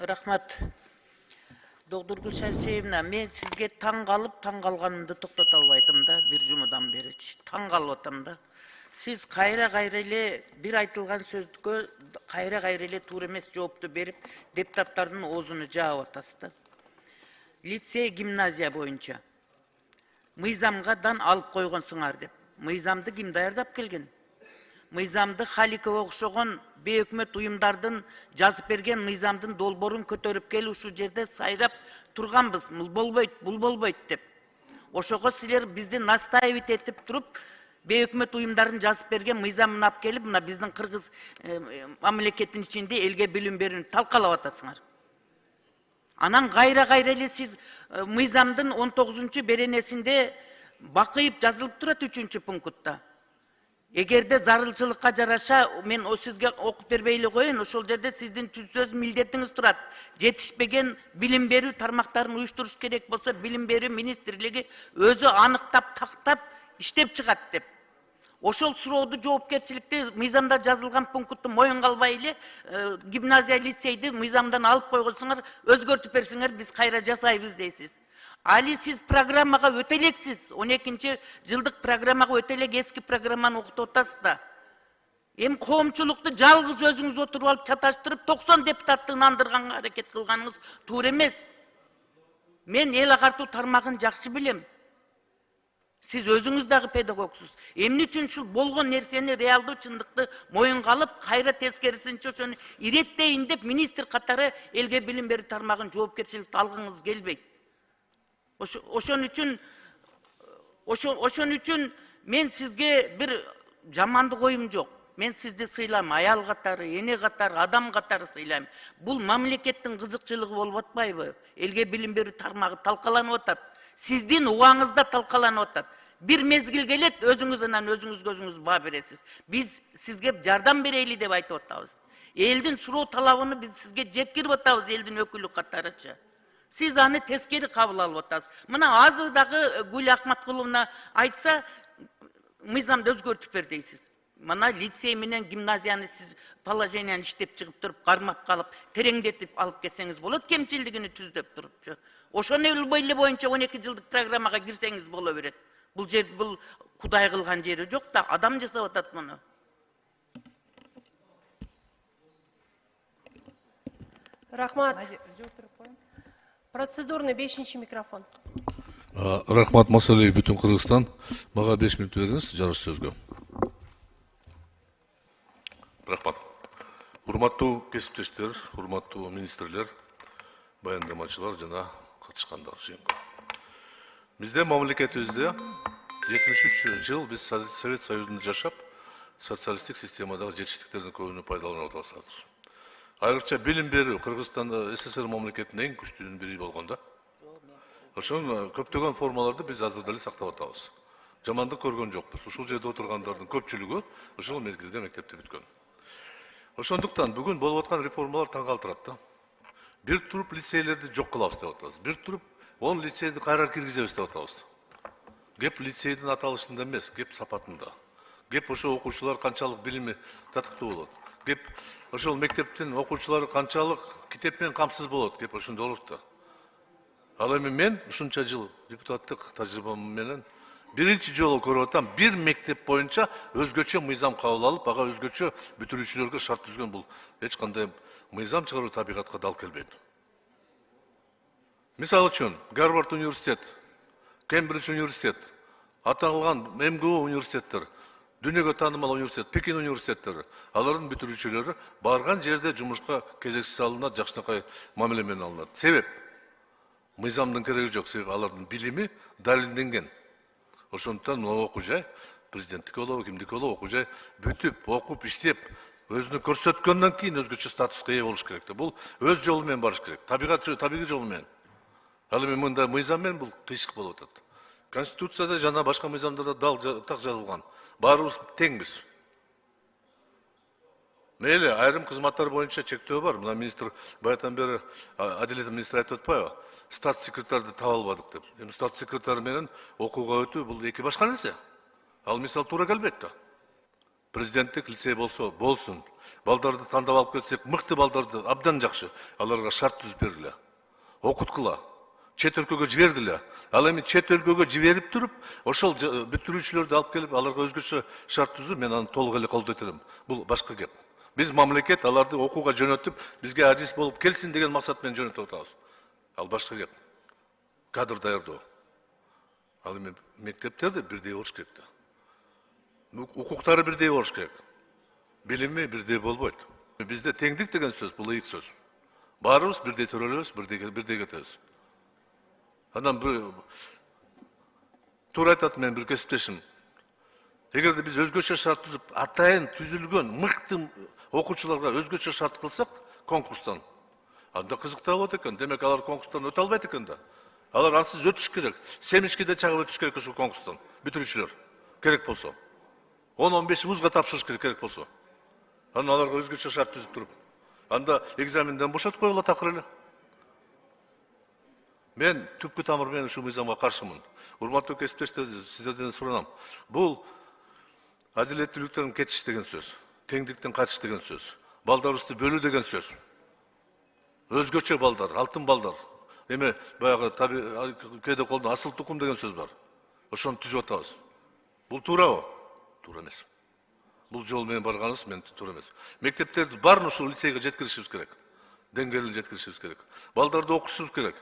Рахмат. Доктор Гүлшарчеевна, мен сизге таң қалғанымды тоқтата албайтым да, bir жұмадан бері. Таң қалып отам да. Сиз кайра эле бир айтылган сөздүккө кайра эле туура эмес жоопту берип, депутаттардын оозуну жаап атасыз да. Лицей, гимназия боюнча мыйзамгадан алып койгонсуңар деп. Мыйзамды ким даярдап келген? Мыйзамды Халикова окшогон бейөкмөт уюмдардын жазып берген мыйзамдын долбоорун көтөрүп келип ушул жерде сайрап турганбыз. Бул болбойт деп. Ошого силер бизди настаивать этип туруп, бейөкмөт уюмдардын жазып берген мыйзамын алып келип, мына биздин кыргыз мамлекетинин ичинде элге билим берүүнү талкалап атасыңар. Анан кайра эле сиз мыйзамдын 19 беренесинде бакыйып жазылып турат 3 пунктта. Эгерде зарылчылыкка жараша, мен сизге окуп бербей эле коеюн, ошол жерде сиздин сөз милдетиңиз турат. Жетишпеген билим берүү тармактарын уюштуруш керек болсо, билим берүү министрлиги өзү аныктап, тактап, иштеп чыгат деп. Ошол сурооду жоопкерчиликти мыйзамда жазылган пунктту моюнга албай эле гимназия, лицейди мыйзамдан алып койгонсуңар, өзгөртүп берсиңер, биз кайра жасайбыз дейсиз. Али сиз программага өтө элексиз. 12 жылдык программага өтө элек эски программаны окутуп атасыз да. Эми коомчулукту жалгыз өзүңүз отуруп алып чаташтырып 90 депутатты ынандырганга аракет кылганыңыз туура эмес. Мен эл агартуу тармагын жакшы билем. Сиз өзүңүз дагы педагогсуз. Эмне үчүн ушул болгон нерсени, реалдуу чындыкты моюнга алып, кайра тескерисинче ошону иреттейин деп министр катары элге билим берүү тармагын жоопкерчиликти алгыңыз келбейт. Ошон үчүн мен сизге бир жамандык оюм жок. Мен сизди сыйлайм, аял катары, эне катары, адам катары сыйлайм. Бул мамлекеттин кызыкчылыгы болуп атпайбы? Элге билим берүү тармагы талкаланып атат. Сиздин убаңызда талкаланып атат. Бир мезгил келет, өзүңүз анан өзүңүз баа бересиз. Биз сизге жардам берейли деп айтып атабыз. Элдин суроо талабын биз сизге жеткирип атабыз, элдин өкүлү катарычы. Сиз аны тескери кабыл алып атасыз. Мына азыр дагы Гүл Акматкуловна айтса, мыйзамды өзгөртүп бер дейсиз. Мына лицей менен гимназияны сиз положенияны иштеп чыгып туруп, кармап калып, тереңдетип алып келсеңиз болот, кемчилдигини түздөп турупчу. Ошону эле боюнча 12 жылдык программага кирсеңиз боло берет. Бул жер бул Кудай кылган жери жок да, адам жасап атат муну. Рахмат. Процедурный 5-ші микрофон. Рахмат Масалиев, бүтүн Кыргызстан. Мага 5 минут бериңиз, жарыш сөзгө. Рахмат. Урматтуу кесиптештер, урматтуу министрлер, баяндамачылар жана катышкандар жыйынга. Бизде мамлекетибизде 73 жыл биз Совет Союзунда жашап, социалисттик системадагы жетиштиктердин көбүнү пайдаланып атабыз. Айрыкча билим берүү Кыргызстанда СССР мамлекетинин эң күчтүүнүн бири болгондо. Ошон көптөгөн формаларды биз азыр деле сактап атабыз. Жамандык көргөн жокпуз. Ушул жерде отургандардын көпчүлүгү ушул мезгилде мектепти бүткөн. Ошондуктан бүгүн болуп аткан реформалар таң калтырат да. Бир туруп лицейлерди жок кылабыз деп атабыз. Бир туруп 10 лицейди кайра киргизебиз деп атабыз. Кеп лицейдин аталышында эмес, кеп сапатында. Кеп ошо окуучулар канчалык билими татыктуу болот. Кеп ошол мектептин окуучулары канчалык китепмен камсыз болот, кеп ошондой болот да. Ал эми мен ушунча жыл депутаттык тажрыйбам менен биринчи жолу көрүп атам, бир мектеп боюнча өзгөчө мыйзам кабыл алып, ага өзгөчө бүтүрүүчүлөргө шарт түзгөн. Бул эч кандай мыйзам чыгаруу табигатка дал келбейт. Мисалы үчүн, Гарвард университет, Кембридж университет, аталган МГУ университеттер, дүйнөгө таанымал университет, Пекин университеттери, алардын бүтүрүүчүлөрү барган жерде жумушка кезексиз алынат, жакшынакай мамиле менен алынат. Себеп мыйзамдын кереги жок, себеп алардын билими далилденген. Ошондуктан окуу жай президенттики болобу, кимдики болобу, окуу жай бүтүп, окуп, иштеп, өзүнү көрсөткөндөн кийин өзгөчө статуска ээ болуш керек. Бул өз жолу менен барыш керек. Табигый жолу менен. Ал эми мындай мыйзам менен бул кыйшык болуп атат. Конституцияда жана башка мыйзамдарда дал так жазылган. Баарыбыз теңбиз. Мейли, айрым кызматтар боюнча чектөө бар. Мына министр баятан бери адилет министр айтып атпайбы? Стат секретарды таба албадык деп. Эми стат секретары менен окууга өтүү бул эки башка нерсе. Ал мисал туура келбейт да. Президенттик лицей болсо болсун. Балдарды тандап алып келсек, мыкты балдарды абдан жакшы. Аларга шарт түзүп бергиле. Окуткула. Чет өлкөгө жибергиле. Ал эми чет өлкөгө жиберип туруп, ошол бүтүрүүчүлөрдү алып келип, аларга өзгөчө шарт түзүү, мен аны толук эле колдой турам. Бул башка кеп. Биз мамлекет аларды окууга жөнөтүп, бизге адис болуп келсин деген максат менен жөнөтүп атабыз. Ал башка кеп. Кадр даярдоо. Ал эми мектептерде бирдей болуш керек да. Укуктары бирдей болуш керек. Билими бирдей болбойт. Бизде теңдик деген сөз, бул ыйык сөз. Баарыбыз бирдей төрөлөбүз, бирдей кетебиз. Анан туура айтат мен бир кесиптешим. Эгерде биз өзгөчө шарт түзүп, атайын түзүлгөн мыкты окуучуларга өзгөчө шарт кылсак конкурстан, анда кызыктуу болот экен. Демек алар конкурстан өтө албайт экен да. Алар ансыз өтүш керек. Семичкиде чагып өтүш керек ушул конкурстан. Бүтүрүүчүлөр керек болсо. 10-15 вузга тапшырыш керек болсо. Анан аларга өзгөчө шарт түзүп туруп, анда экзаменден бошотуп койгула такыр эле. Мен түпкү тамыр менен ушул мыйзамга каршымын. Урматтуу кесиптештер, сиздерден суранам. Бул адилеттүүлүктөн кетиш деген сөз, теңдиктен качыш деген сөз, балдарыбызды бөлүү деген сөз. Өзгөчө балдар, алтын балдар. Эми баягы кээде колдон асыл тукум деген сөз бар. Ошону түзүп атабыз. Бул туурабы? Туура эмес. Бул жол менен барганыбыз мен туура эмес. Мектептерди баарын ушул лицейге жеткиришибиз керек. Деңгээлин жеткиришибиз керек. Балдарды окутушубуз керек.